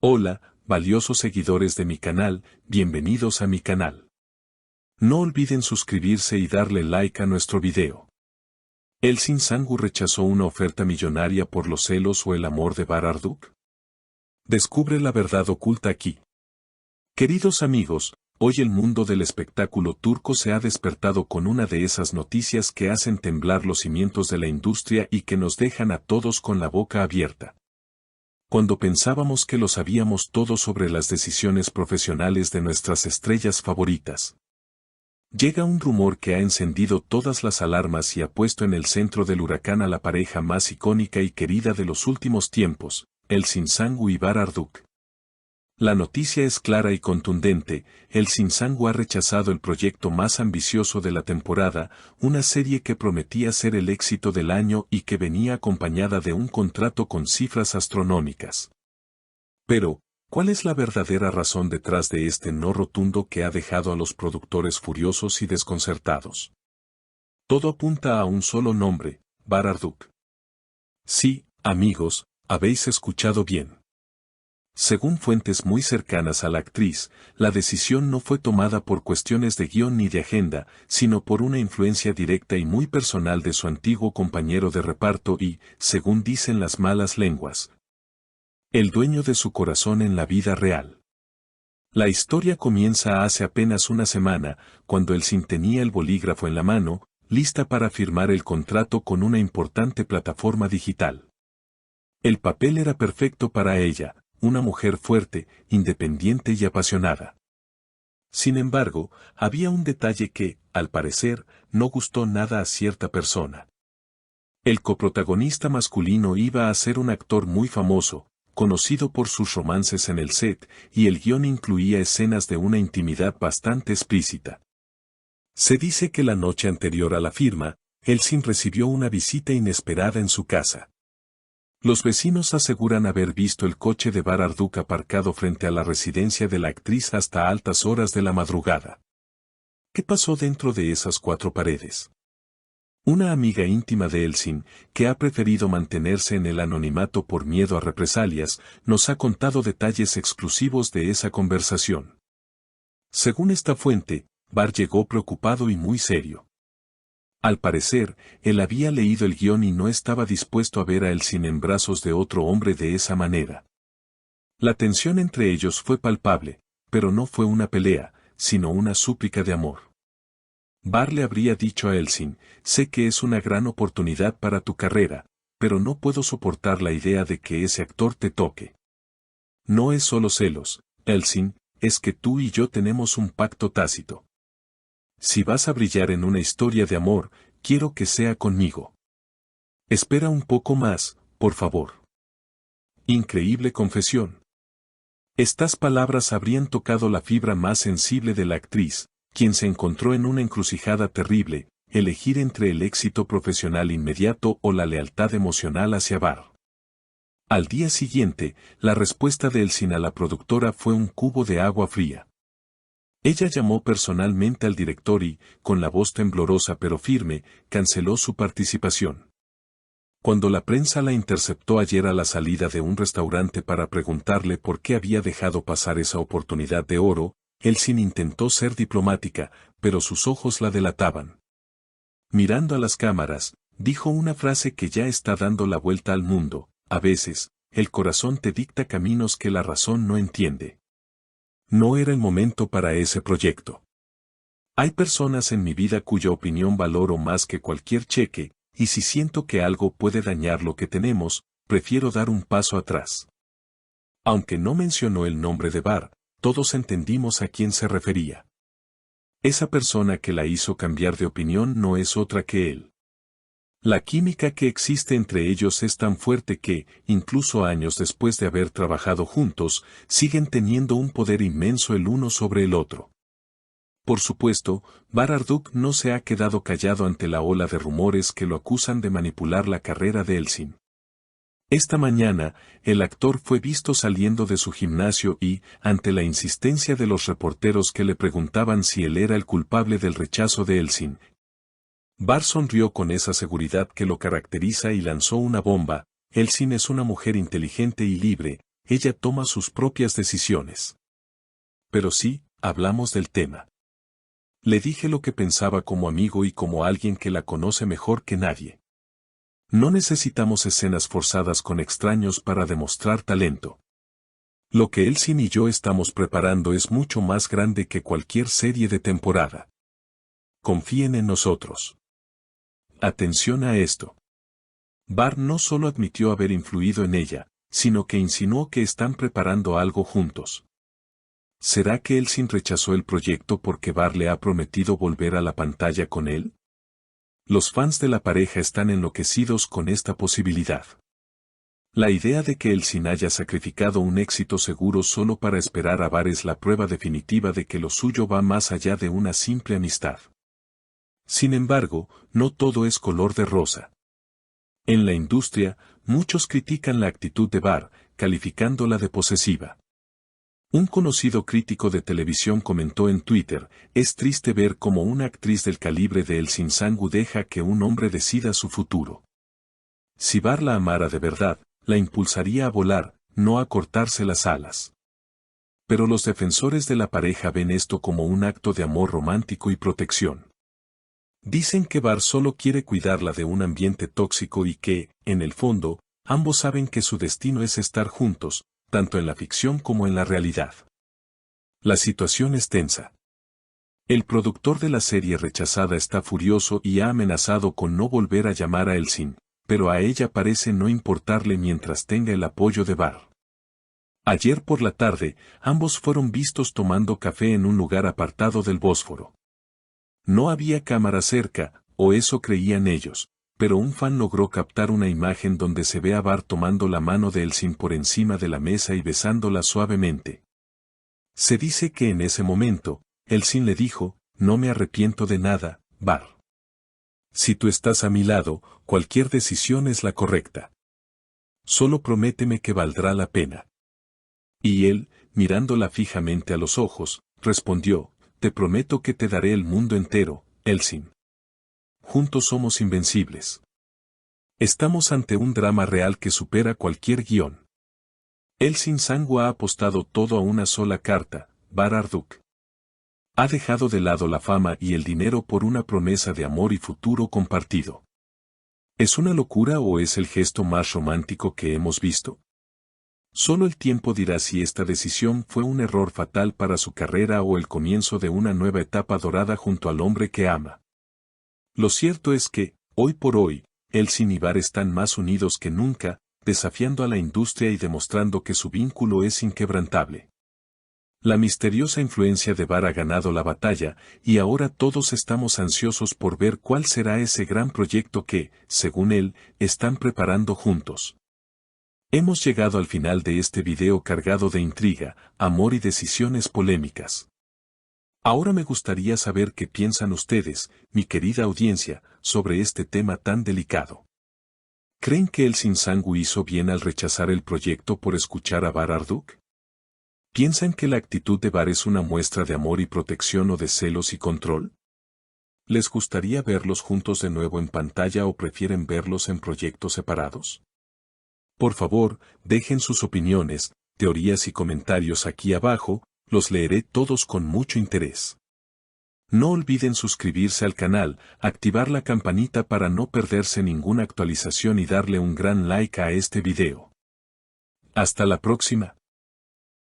Hola, valiosos seguidores de mi canal, bienvenidos a mi canal. No olviden suscribirse y darle like a nuestro video. ¿Elsin Sangu rechazó una oferta millonaria por los celos o el amor de Bararduk? Descubre la verdad oculta aquí. Queridos amigos, hoy el mundo del espectáculo turco se ha despertado con una de esas noticias que hacen temblar los cimientos de la industria y que nos dejan a todos con la boca abierta. Cuando pensábamos que lo sabíamos todo sobre las decisiones profesionales de nuestras estrellas favoritas. Llega un rumor que ha encendido todas las alarmas y ha puesto en el centro del huracán a la pareja más icónica y querida de los últimos tiempos, Elsin Sangu y Bararduk. La noticia es clara y contundente, Elsin Sangu ha rechazado el proyecto más ambicioso de la temporada, una serie que prometía ser el éxito del año y que venía acompañada de un contrato con cifras astronómicas. Pero, ¿cuál es la verdadera razón detrás de este no rotundo que ha dejado a los productores furiosos y desconcertados? Todo apunta a un solo nombre, Bararduk. Sí, amigos, habéis escuchado bien. Según fuentes muy cercanas a la actriz, la decisión no fue tomada por cuestiones de guión ni de agenda, sino por una influencia directa y muy personal de su antiguo compañero de reparto y, según dicen las malas lenguas, el dueño de su corazón en la vida real. La historia comienza hace apenas una semana, cuando Elsin tenía el bolígrafo en la mano, lista para firmar el contrato con una importante plataforma digital. El papel era perfecto para ella, una mujer fuerte, independiente y apasionada. Sin embargo, había un detalle que, al parecer, no gustó nada a cierta persona. El coprotagonista masculino iba a ser un actor muy famoso, conocido por sus romances en el set, y el guión incluía escenas de una intimidad bastante explícita. Se dice que la noche anterior a la firma, Elsin recibió una visita inesperada en su casa. Los vecinos aseguran haber visto el coche de Bararduk aparcado frente a la residencia de la actriz hasta altas horas de la madrugada. ¿Qué pasó dentro de esas cuatro paredes? Una amiga íntima de Elsin, que ha preferido mantenerse en el anonimato por miedo a represalias, nos ha contado detalles exclusivos de esa conversación. Según esta fuente, Bar llegó preocupado y muy serio. Al parecer, él había leído el guión y no estaba dispuesto a ver a Elsin en brazos de otro hombre de esa manera. La tensión entre ellos fue palpable, pero no fue una pelea, sino una súplica de amor. Bar le habría dicho a Elsin, sé que es una gran oportunidad para tu carrera, pero no puedo soportar la idea de que ese actor te toque. No es solo celos, Elsin, es que tú y yo tenemos un pacto tácito. Si vas a brillar en una historia de amor, quiero que sea conmigo. Espera un poco más, por favor. Increíble confesión. Estas palabras habrían tocado la fibra más sensible de la actriz, quien se encontró en una encrucijada terrible, elegir entre el éxito profesional inmediato o la lealtad emocional hacia Bar. Al día siguiente, la respuesta de Elsin a la productora fue un cubo de agua fría. Ella llamó personalmente al director y, con la voz temblorosa pero firme, canceló su participación. Cuando la prensa la interceptó ayer a la salida de un restaurante para preguntarle por qué había dejado pasar esa oportunidad de oro, Elsin intentó ser diplomática, pero sus ojos la delataban. Mirando a las cámaras, dijo una frase que ya está dando la vuelta al mundo: a veces, el corazón te dicta caminos que la razón no entiende. No era el momento para ese proyecto. Hay personas en mi vida cuya opinión valoro más que cualquier cheque, y si siento que algo puede dañar lo que tenemos, prefiero dar un paso atrás. Aunque no mencionó el nombre de Bar, todos entendimos a quién se refería. Esa persona que la hizo cambiar de opinión no es otra que él. La química que existe entre ellos es tan fuerte que, incluso años después de haber trabajado juntos, siguen teniendo un poder inmenso el uno sobre el otro. Por supuesto, Bararduk no se ha quedado callado ante la ola de rumores que lo acusan de manipular la carrera de Elsin. Esta mañana, el actor fue visto saliendo de su gimnasio y, ante la insistencia de los reporteros que le preguntaban si él era el culpable del rechazo de Elsin, Bar sonrió con esa seguridad que lo caracteriza y lanzó una bomba: Elsin es una mujer inteligente y libre, ella toma sus propias decisiones. Pero sí, hablamos del tema. Le dije lo que pensaba como amigo y como alguien que la conoce mejor que nadie. No necesitamos escenas forzadas con extraños para demostrar talento. Lo que Elsin y yo estamos preparando es mucho más grande que cualquier serie de temporada. Confíen en nosotros. Atención a esto. Bar no solo admitió haber influido en ella, sino que insinuó que están preparando algo juntos. ¿Será que Elsin rechazó el proyecto porque Bar le ha prometido volver a la pantalla con él? Los fans de la pareja están enloquecidos con esta posibilidad. La idea de que Elsin haya sacrificado un éxito seguro solo para esperar a Bar es la prueba definitiva de que lo suyo va más allá de una simple amistad. Sin embargo, no todo es color de rosa. En la industria, muchos critican la actitud de Bar, calificándola de posesiva. Un conocido crítico de televisión comentó en Twitter: es triste ver cómo una actriz del calibre de Elsin Sangu deja que un hombre decida su futuro. Si Bar la amara de verdad, la impulsaría a volar, no a cortarse las alas. Pero los defensores de la pareja ven esto como un acto de amor romántico y protección. Dicen que Bar solo quiere cuidarla de un ambiente tóxico y que, en el fondo, ambos saben que su destino es estar juntos, tanto en la ficción como en la realidad. La situación es tensa. El productor de la serie rechazada está furioso y ha amenazado con no volver a llamar a Elsin, pero a ella parece no importarle mientras tenga el apoyo de Bar. Ayer por la tarde, ambos fueron vistos tomando café en un lugar apartado del Bósforo. No había cámara cerca, o eso creían ellos, pero un fan logró captar una imagen donde se ve a Bar tomando la mano de Elsin por encima de la mesa y besándola suavemente. Se dice que en ese momento, Elsin le dijo: no me arrepiento de nada, Bar. Si tú estás a mi lado, cualquier decisión es la correcta. Solo prométeme que valdrá la pena. Y él, mirándola fijamente a los ojos, respondió: te prometo que te daré el mundo entero, Elsin. Juntos somos invencibles. Estamos ante un drama real que supera cualquier guión. Elsin Sangu ha apostado todo a una sola carta, Bar Arduk. Ha dejado de lado la fama y el dinero por una promesa de amor y futuro compartido. ¿Es una locura o es el gesto más romántico que hemos visto? Solo el tiempo dirá si esta decisión fue un error fatal para su carrera o el comienzo de una nueva etapa dorada junto al hombre que ama. Lo cierto es que, hoy por hoy, Elsin y Bar están más unidos que nunca, desafiando a la industria y demostrando que su vínculo es inquebrantable. La misteriosa influencia de Bar ha ganado la batalla, y ahora todos estamos ansiosos por ver cuál será ese gran proyecto que, según él, están preparando juntos. Hemos llegado al final de este video cargado de intriga, amor y decisiones polémicas. Ahora me gustaría saber qué piensan ustedes, mi querida audiencia, sobre este tema tan delicado. ¿Creen que Elsin Sangu hizo bien al rechazar el proyecto por escuchar a Bar Arduk? ¿Piensan que la actitud de Bar es una muestra de amor y protección o de celos y control? ¿Les gustaría verlos juntos de nuevo en pantalla o prefieren verlos en proyectos separados? Por favor, dejen sus opiniones, teorías y comentarios aquí abajo, los leeré todos con mucho interés. No olviden suscribirse al canal, activar la campanita para no perderse ninguna actualización y darle un gran like a este video. Hasta la próxima.